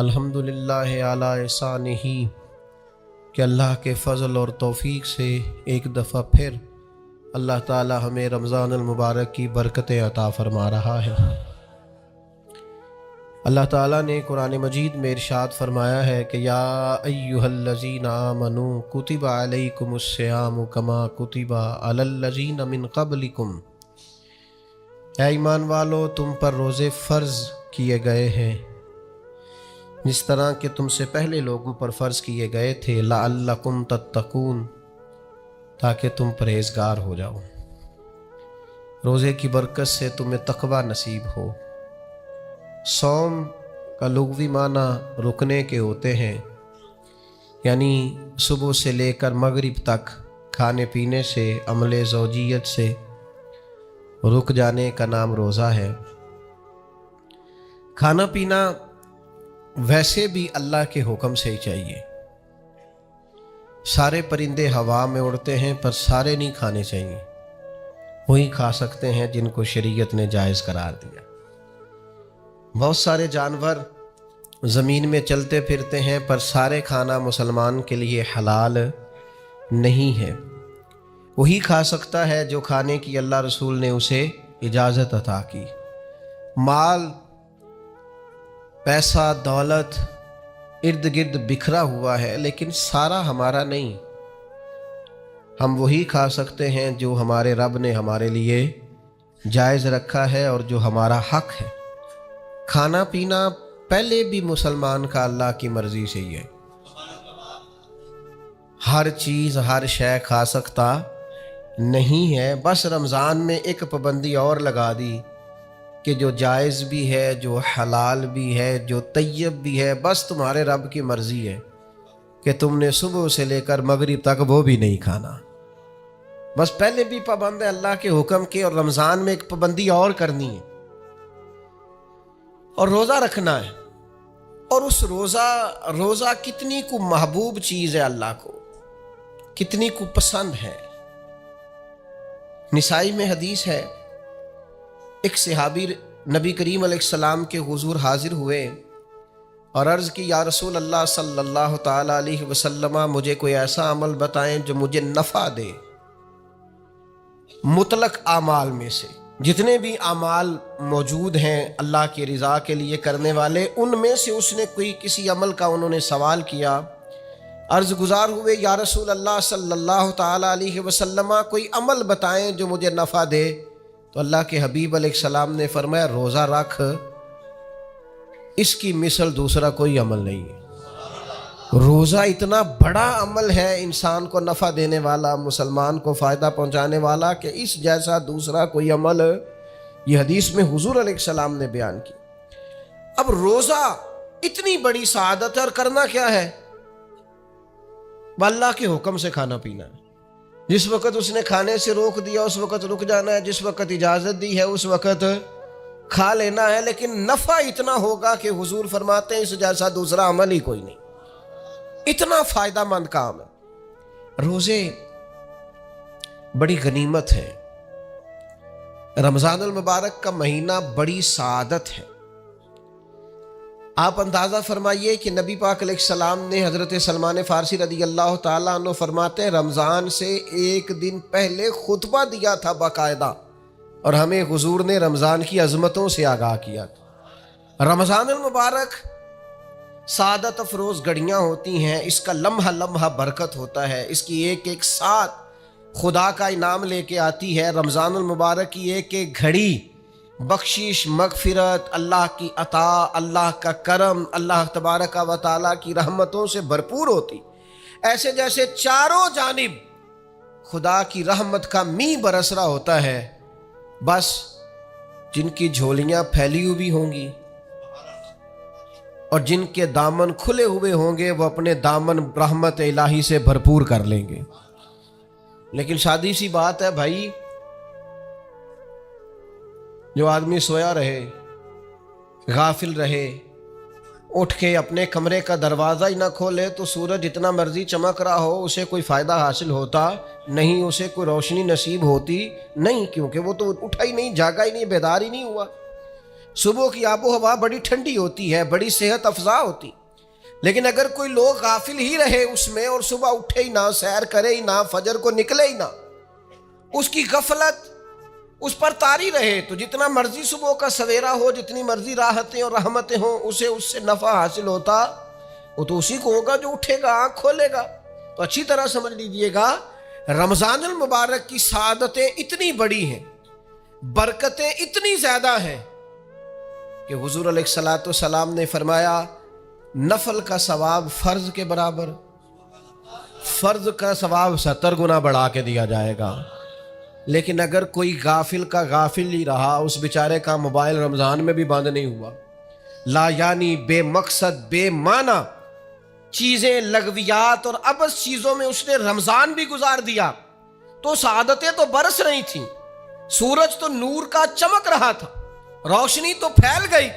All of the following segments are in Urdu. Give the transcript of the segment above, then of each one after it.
الحمدللہ علی احسانہ کہ اللہ کے فضل اور توفیق سے ایک دفعہ پھر اللہ تعالی ہمیں رمضان المبارک کی برکتیں عطا فرما رہا ہے۔ اللہ تعالیٰ نے قرآن مجید میں ارشاد فرمایا ہے کہ یا ایہا الذین آمنوا کتب علیکم الصیام کما کتب علی الذین من قبلکم، اے ایمان والو تم پر روزے فرض کیے گئے ہیں جس طرح کہ تم سے پہلے لوگوں پر فرض کیے گئے تھے، لعلکم تتقون، تاکہ تم پرہیزگار ہو جاؤ۔ روزے کی برکت سے تمہیں تقوی نصیب ہو۔ صوم کا لغوی معنی رکنے کے ہوتے ہیں، یعنی صبح سے لے کر مغرب تک کھانے پینے سے، عمل زوجیت سے رک جانے کا نام روزہ ہے۔ کھانا پینا ویسے بھی اللہ کے حکم سے ہی چاہیے۔ سارے پرندے ہوا میں اڑتے ہیں پر سارے نہیں کھانے چاہیے، وہی کھا سکتے ہیں جن کو شریعت نے جائز قرار دیا۔ بہت سارے جانور زمین میں چلتے پھرتے ہیں پر سارے کھانا مسلمان کے لیے حلال نہیں ہے، وہی کھا سکتا ہے جو کھانے کی اللہ رسول نے اسے اجازت عطا کی۔ مال، پیسہ، دولت ارد گرد بکھرا ہوا ہے لیکن سارا ہمارا نہیں۔ ہم وہی کھا سکتے ہیں جو ہمارے رب نے ہمارے لیے جائز رکھا ہے اور جو ہمارا حق ہے۔ کھانا پینا پہلے بھی مسلمان کا اللہ کی مرضی سے ہی ہے۔ ہر چیز ہر شے کھا سکتا نہیں ہے، بس رمضان میں ایک پابندی اور لگا دی کہ جو جائز بھی ہے، جو حلال بھی ہے، جو طیب بھی ہے، بس تمہارے رب کی مرضی ہے کہ تم نے صبح سے لے کر مغرب تک وہ بھی نہیں کھانا۔ بس پہلے بھی پابند ہے اللہ کے حکم کے، اور رمضان میں ایک پابندی اور کرنی ہے اور روزہ رکھنا ہے۔ اور اس روزہ کتنی کو محبوب چیز ہے، اللہ کو کتنی کو پسند ہے۔ نسائی میں حدیث ہے، ایک صحابی نبی کریم علیہ السلام کے حضور حاضر ہوئے اور عرض کی، یا رسول اللہ صلی اللہ تعالی علیہ وسلم، مجھے کوئی ایسا عمل بتائیں جو مجھے نفع دے۔ مطلق اعمال میں سے جتنے بھی اعمال موجود ہیں اللہ کی رضا کے لیے کرنے والے، ان میں سے اس نے کسی عمل کا انہوں نے سوال کیا۔ عرض گزار ہوئے، یا رسول اللہ صلی اللہ تعالی علیہ وسلم، کوئی عمل بتائیں جو مجھے نفع دے۔ تو اللہ کے حبیب علیہ السلام نے فرمایا، روزہ رکھ، اس کی مثل دوسرا کوئی عمل نہیں ہے۔ روزہ اتنا بڑا عمل ہے، انسان کو نفع دینے والا، مسلمان کو فائدہ پہنچانے والا، کہ اس جیسا دوسرا کوئی عمل یہ حدیث میں حضور علیہ السلام نے بیان کی۔ اب روزہ اتنی بڑی سعادت ہے، اور کرنا کیا ہے؟ اللہ کے حکم سے کھانا پینا ہے۔ جس وقت اس نے کھانے سے روک دیا اس وقت رک جانا ہے، جس وقت اجازت دی ہے اس وقت کھا لینا ہے، لیکن نفع اتنا ہوگا کہ حضور فرماتے ہیں اس جیسا دوسرا عمل ہی کوئی نہیں۔ اتنا فائدہ مند کام ہے۔ روزے بڑی غنیمت ہے۔ رمضان المبارک کا مہینہ بڑی سعادت ہے۔ آپ اندازہ فرمائیے کہ نبی پاک علیہ السلام نے، حضرت سلمان فارسی رضی اللہ تعالیٰ عنہ فرماتے ہیں، رمضان سے ایک دن پہلے خطبہ دیا تھا باقاعدہ، اور ہمیں حضور نے رمضان کی عظمتوں سے آگاہ کیا تھا۔ رمضان المبارک سعادت افروز گھڑیاں ہوتی ہیں، اس کا لمحہ لمحہ برکت ہوتا ہے، اس کی ایک ایک ساتھ خدا کا انعام لے کے آتی ہے۔ رمضان المبارک کی ایک ایک گھڑی بخشش، مغفرت، اللہ کی عطا، اللہ کا کرم، اللہ تبارک و تعالیٰ کی رحمتوں سے بھرپور ہوتی، ایسے جیسے چاروں جانب خدا کی رحمت کا میਂہ برس رہا ہوتا ہے۔ بس جن کی جھولیاں پھیلی ہوئی ہوں گی اور جن کے دامن کھلے ہوئے ہوں گے، وہ اپنے دامن رحمت الہی سے بھرپور کر لیں گے۔ لیکن سادی سی بات ہے بھائی، جو آدمی سویا رہے، غافل رہے، اٹھ کے اپنے کمرے کا دروازہ ہی نہ کھولے تو سورج جتنا مرضی چمک رہا ہو اسے کوئی فائدہ حاصل ہوتا نہیں، اسے کوئی روشنی نصیب ہوتی نہیں، کیونکہ وہ تو اٹھا ہی نہیں، جاگا ہی نہیں، بیدار ہی نہیں ہوا۔ صبح کی آب و ہوا بڑی ٹھنڈی ہوتی ہے، بڑی صحت افزا ہوتی، لیکن اگر کوئی لوگ غافل ہی رہے اس میں اور صبح اٹھے ہی نہ، سیر کرے ہی نہ، فجر کو نکلے ہی نہ، اس کی غفلت اس پر طاری رہے، تو جتنا مرضی صبح کا سویرا ہو، جتنی مرضی راحتیں اور رحمتیں ہوں، اسے اس سے نفع حاصل ہوتا وہ تو اسی کو ہوگا جو اٹھے گا، آنکھ کھولے گا۔ تو اچھی طرح سمجھ لیجئے گا، رمضان المبارک کی سعادتیں اتنی بڑی ہیں، برکتیں اتنی زیادہ ہیں کہ حضور علیہ الصلوۃ والسلام نے فرمایا نفل کا ثواب فرض کے برابر، فرض کا ثواب 70 گنا بڑھا کے دیا جائے گا۔ لیکن اگر کوئی غافل کا غافل ہی رہا، اس بیچارے کا موبائل رمضان میں بھی بند نہیں ہوا، لا یعنی بے مقصد بے معنی چیزیں، لغویات اور عبث چیزوں میں اس نے رمضان بھی گزار دیا، تو سعادتیں تو برس رہی تھیں، سورج تو نور کا چمک رہا تھا، روشنی تو پھیل گئی،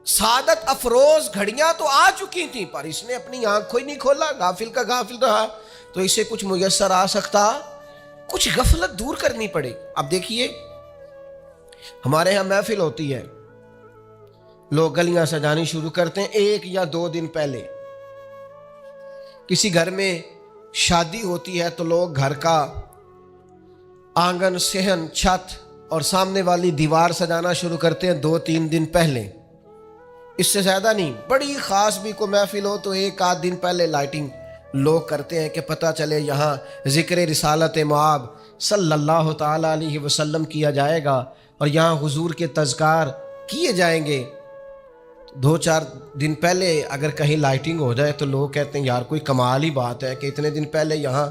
سعادت افروز گھڑیاں تو آ چکی تھیں، پر اس نے اپنی آنکھ کو ہی نہیں کھولا، غافل کا غافل رہا۔ تو اسے کچھ میسر آ سکتا، کچھ غفلت دور کرنی پڑے۔ اب دیکھیے ہمارے ہاں محفل ہوتی ہے، لوگ گلیاں سجانی شروع کرتے ہیں 1 یا 2 دن پہلے۔ کسی گھر میں شادی ہوتی ہے تو لوگ گھر کا آنگن، صحن، چھت اور سامنے والی دیوار سجانا شروع کرتے ہیں 2-3 دن پہلے، اس سے زیادہ نہیں۔ بڑی خاص بھی کوئی محفل ہو تو 1-8 دن پہلے لائٹنگ لوگ کرتے ہیں کہ پتہ چلے یہاں ذکر رسالت مآب صلی اللہ تعالیٰ علیہ وسلم کیا جائے گا اور یہاں حضور کے تذکار کیے جائیں گے۔ 2-4 دن پہلے اگر کہیں لائٹنگ ہو جائے تو لوگ کہتے ہیں یار کوئی کمال ہی بات ہے کہ اتنے دن پہلے یہاں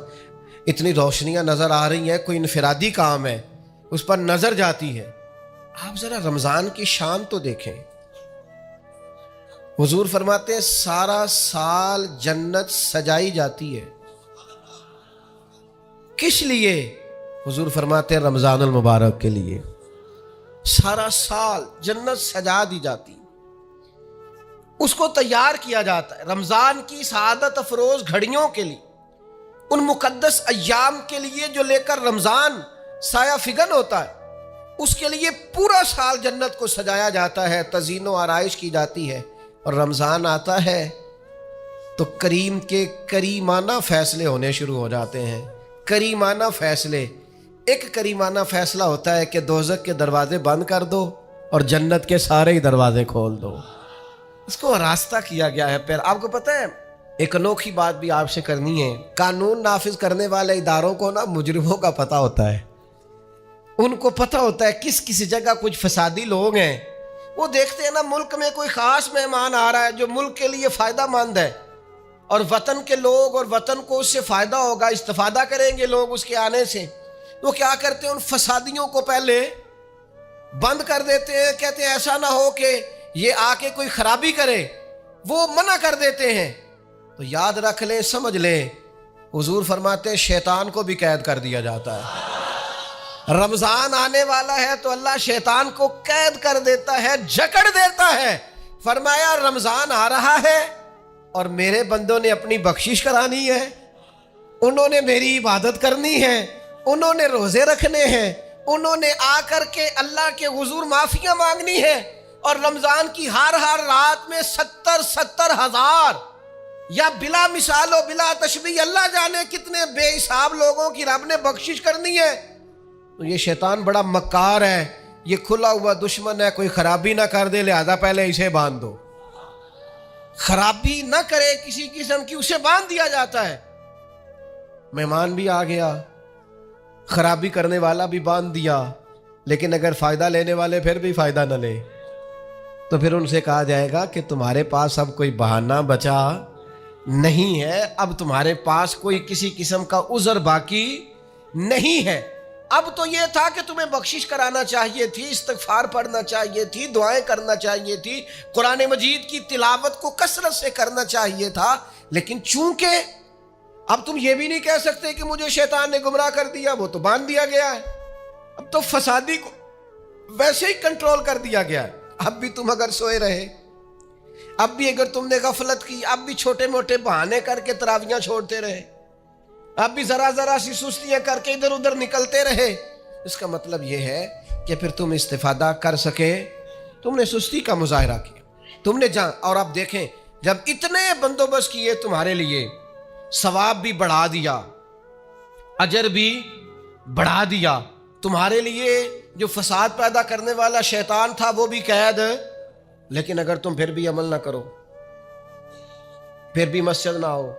اتنی روشنیاں نظر آ رہی ہیں، کوئی انفرادی کام ہے، اس پر نظر جاتی ہے۔ آپ ذرا رمضان کی شان تو دیکھیں، حضور فرماتے ہیں سارا سال جنت سجائی جاتی ہے، کس لیے؟ حضور فرماتے ہیں رمضان المبارک کے لیے، سارا سال جنت سجا دی جاتی، اس کو تیار کیا جاتا ہے رمضان کی سعادت افروز گھڑیوں کے لیے، ان مقدس ایام کے لیے جو لے کر رمضان سایہ فگن ہوتا ہے، اس کے لیے پورا سال جنت کو سجایا جاتا ہے، تزئین و آرائش کی جاتی ہے۔ اور رمضان آتا ہے تو کریم کے کریمانہ فیصلے ہونے شروع ہو جاتے ہیں۔ کریمانہ فیصلے، ایک کریمانہ فیصلہ ہوتا ہے کہ دوزخ کے دروازے بند کر دو اور جنت کے سارے ہی دروازے کھول دو، اس کو راستہ کیا گیا ہے۔ پھر آپ کو پتہ ہے ایک انوکھی بات بھی آپ سے کرنی ہے، قانون نافذ کرنے والے اداروں کو نا مجرموں کا پتہ ہوتا ہے، ان کو پتہ ہوتا ہے کس جگہ کچھ فسادی لوگ ہیں، وہ دیکھتے ہیں نا ملک میں کوئی خاص مہمان آ رہا ہے جو ملک کے لیے فائدہ مند ہے اور وطن کے لوگ اور وطن کو اس سے فائدہ ہوگا، استفادہ کریں گے لوگ اس کے آنے سے، وہ کیا کرتے ہیں ان فسادیوں کو پہلے بند کر دیتے ہیں، کہتے ہیں ایسا نہ ہو کہ یہ آ کے کوئی خرابی کرے، وہ منع کر دیتے ہیں۔ تو یاد رکھ لیں، سمجھ لیں، حضور فرماتے ہیں شیطان کو بھی قید کر دیا جاتا ہے۔ رمضان آنے والا ہے تو اللہ شیطان کو قید کر دیتا ہے، جکڑ دیتا ہے۔ فرمایا رمضان آ رہا ہے اور میرے بندوں نے اپنی بخشش کرانی ہے، انہوں نے میری عبادت کرنی ہے، انہوں نے روزے رکھنے ہیں، انہوں نے آ کر کے اللہ کے حضور معافیاں مانگنی ہے، اور رمضان کی ہر رات میں 70 ہزار یا بلا مثال و بلا تشبیہ اللہ جانے کتنے بے حساب لوگوں کی رب نے بخشش کرنی ہے۔ تو یہ شیطان بڑا مکار ہے، یہ کھلا ہوا دشمن ہے، کوئی خرابی نہ کر دے لہذا پہلے اسے باندھ دو، خرابی نہ کرے کسی قسم کی اسے باندھ دیا جاتا ہے۔ مہمان بھی آ گیا، خرابی کرنے والا بھی باندھ دیا، لیکن اگر فائدہ لینے والے پھر بھی فائدہ نہ لے تو پھر ان سے کہا جائے گا کہ تمہارے پاس اب کوئی بہانہ بچا نہیں ہے، اب تمہارے پاس کوئی کسی قسم کا عذر باقی نہیں ہے۔ اب تو یہ تھا کہ تمہیں بخشش کرانا چاہیے تھی، استغفار پڑھنا چاہیے تھی، دعائیں کرنا چاہیے تھی، قرآن مجید کی تلاوت کو کثرت سے کرنا چاہیے تھا، لیکن چونکہ اب تم یہ بھی نہیں کہہ سکتے کہ مجھے شیطان نے گمراہ کر دیا، وہ تو باندھ دیا گیا ہے، اب تو فسادی کو ویسے ہی کنٹرول کر دیا گیا ہے۔ اب بھی تم اگر سوئے رہے، اب بھی اگر تم نے غفلت کی، اب بھی چھوٹے موٹے بہانے کر کے تراویحاں چھوڑتے رہے، اب بھی ذرا سی سستیاں کر کے ادھر ادھر نکلتے رہے، اس کا مطلب یہ ہے کہ پھر تم استفادہ کر سکے تم نے سستی کا مظاہرہ کیا، تم نے جان، اور اب دیکھیں جب اتنے بندوبست کیے تمہارے لیے، ثواب بھی بڑھا دیا، اجر بھی بڑھا دیا، تمہارے لیے جو فساد پیدا کرنے والا شیطان تھا وہ بھی قید، لیکن اگر تم پھر بھی عمل نہ کرو، پھر بھی مسجد نہ آؤ،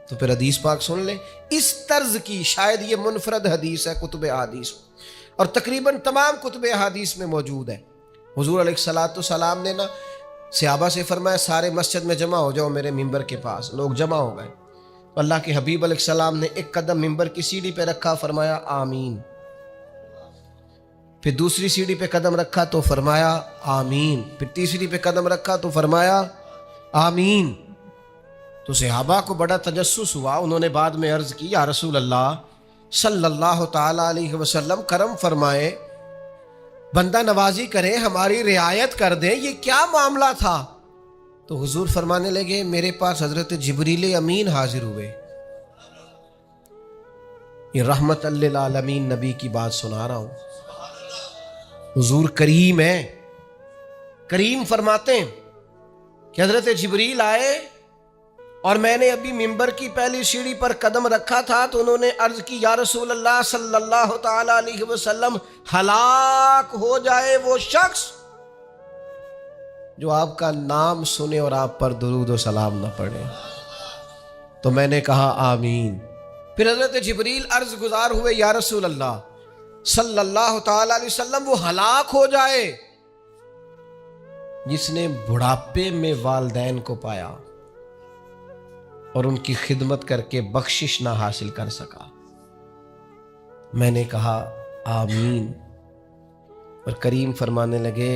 تو پھر حدیث پاک سن لیں۔ اس طرز کی شاید یہ منفرد حدیث ہے کتب احادیث، اور تقریباً تمام کتب احادیث میں موجود ہے۔ حضور علیہ الصلوۃ والسلام نے نا صحابہ سے فرمایا سارے مسجد میں جمع ہو جاؤ میرے ممبر کے پاس۔ لوگ جمع ہو گئے، اللہ کے حبیب علیہ السلام نے ایک قدم ممبر کی سیڑھی پہ رکھا، فرمایا آمین، پھر دوسری سیڑھی پہ قدم رکھا تو فرمایا آمین، پھر تیسری پہ قدم رکھا تو فرمایا آمین۔ تو صحابہ کو بڑا تجسس ہوا، انہوں نے بعد میں عرض کی یا رسول اللہ صلی اللہ تعالی علیہ وسلم کرم فرمائے، بندہ نوازی کریں، ہماری رعایت کر دیں، یہ کیا معاملہ تھا؟ تو حضور فرمانے لگے میرے پاس حضرت جبریل امین حاضر ہوئے، یہ رحمت للعالمین نبی کی بات سنا رہا ہوں۔ حضور کریم ہے، کریم فرماتے ہیں کہ حضرت جبریل آئے اور میں نے ابھی ممبر کی پہلی سیڑھی پر قدم رکھا تھا تو انہوں نے عرض کی یا رسول اللہ صلی اللہ تعالی علیہ وسلم ہلاک ہو جائے وہ شخص جو آپ کا نام سنے اور آپ پر درود و سلام نہ پڑھے۔ تو میں نے کہا آمین۔ پھر حضرت جبریل عرض گزار ہوئے یا رسول اللہ صلی اللہ تعالی علیہ وسلم وہ ہلاک ہو جائے جس نے بڑھاپے میں والدین کو پایا اور ان کی خدمت کر کے بخشش نہ حاصل کر سکا۔ میں نے کہا آمین، اور کریم فرمانے لگے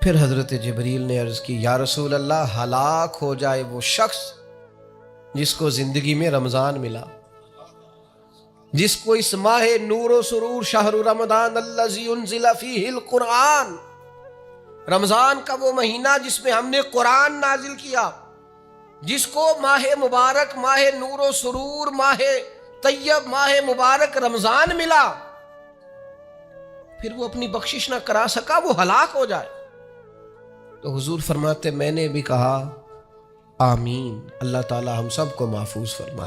پھر حضرت جبریل نے عرض کی یا رسول اللہ ہلاک ہو جائے وہ شخص جس کو زندگی میں رمضان ملا، جس کو اس ماہ نور و سرور شہر رمضان الذی انزل فیہ القرآن، رمضان کا وہ مہینہ جس میں ہم نے قرآن نازل کیا، جس کو ماہ مبارک، ماہ نور و سرور، ماہ طیب، ماہ مبارک رمضان ملا، پھر وہ اپنی بخشش نہ کرا سکا، وہ ہلاک ہو جائے۔ تو حضور فرماتے میں نے بھی کہا آمین، اللہ تعالی ہم سب کو محفوظ فرمائے۔